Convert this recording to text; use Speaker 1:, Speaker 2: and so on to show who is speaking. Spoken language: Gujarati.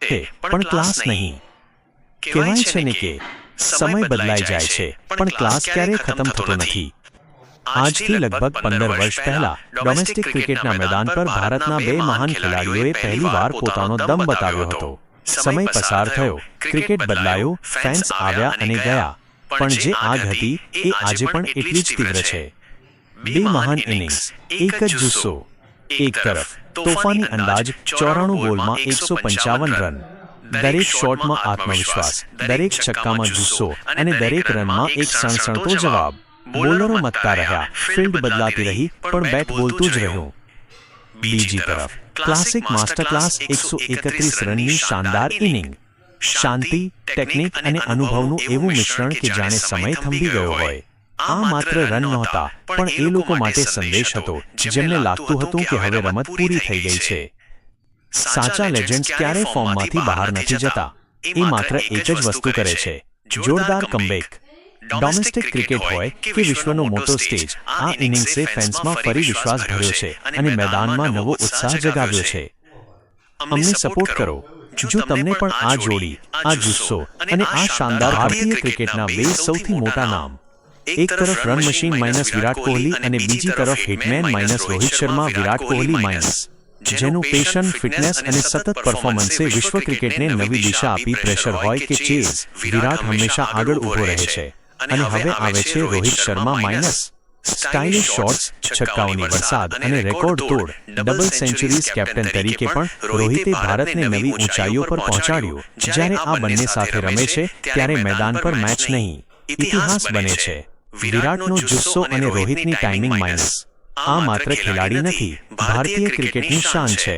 Speaker 1: છે પણ ક્લાસ નહીં। કહેવાય છે ને કે સમય બદલાઈ જાય છે પણ ક્લાસ ક્યારેય ખતમ થતો નથી। આજથી લગભગ 15 વર્ષ પહેલા ડોમેસ્ટિક ક્રિકેટના મેદાન પર ભારતના બે મહાન ખેલાડીઓએ પહેલીવાર પોતાનો દમ બતાવ્યો હતો। સમય પસાર થયો, ક્રિકેટ બદલાયો, ફેન્સ આવ્યા અને ગયા, પણ જે આગ હતી એ આજે પણ એટલી જ તીવ્ર છે। બે મહાન ઇનિંગ્સ, એક જ જુસ્સો। એક તરફ તોફાની અંદાજ, 94 બોલમાં 155 રન, દરેક શોટમાં આત્મવિશ્વાસ, દરેક છક્કામાં જુસ્સો અને દરેક રનમાં એક સણસણતો જવાબ। બોલરો મતતા રહ્યા, ફિલ્ડ બદલાતી રહી, પણ બેટ બોલતું જ રહ્યું। બીજી તરફ ક્લાસિક માસ્ટર ક્લાસ, 131 રનની શાનદાર ઇનિંગ, શાંતિ, ટેકનિક અને અનુભવનું એવું મિશ્રણ કે જાણે સમય થંભી ગયો હોય। આ માત્ર રન નહોતા, પણ એ લોકો માટે સંદેશ હતો જેમને લાગતું હતું કે હવે રમત પૂરી થઈ ગઈ છે। સાચા લેજન્ડ્સ ક્યારેય ફોર્મમાંથી બહાર નથી જતા, એ માત્ર એક જ વસ્તુ કરે છે, જોરદાર કમબેક। ડોમેસ્ટિક ક્રિકેટ હોય કે વિશ્વનો મોટો સ્ટેજ, આ ઇનિંગ્સે ફેન્સમાં ફરી વિશ્વાસ ભર્યો છે અને મેદાનમાં નવો ઉત્સાહ જગાવ્યો છે। અમને સપોર્ટ કરો। જો તમને પણ આ જોડી, આ જુસ્સો અને આ શાનદાર ભારતીય ક્રિકેટના બે સૌથી મોટા નામ, એક તરફ run machine minus Virat Kohli અને બીજી તરફ hitman minus Rohit Sharma, Virat Kohli minus, જેનું પેશન, ફિટનેસ અને સતત પરફોર્મન્સે વિશ્વ ક્રિકેટને નવી દિશા આપી। પ્રેશર હોય કે ચેઝ, વિરાટ હંમેશા આગળ ઊભો રહે છે। અને હવે આવે છે Rohit Sharma minus, stylish shots, છક્કાઓની વરસાદ અને રેકોર્ડ તોડ ડબલ સેન્ચુરીઝ। કેપ્ટન તરીકે પણ રોહિતે ભારતને નવી ઊંચાઈઓ પર પહોંચાડ્યું। જ્યારે આ બંને સાથે રમે છે ત્યારે મેદાન પર મેચ નહીં, ઇતિહાસ બને છે। વિરાટનો જુસ્સો અને રોહિતની ટાઇમિંગ માઇનસ, આ માત્ર ખેલાડી નથી, ભારતીય ક્રિકેટની શાન છે।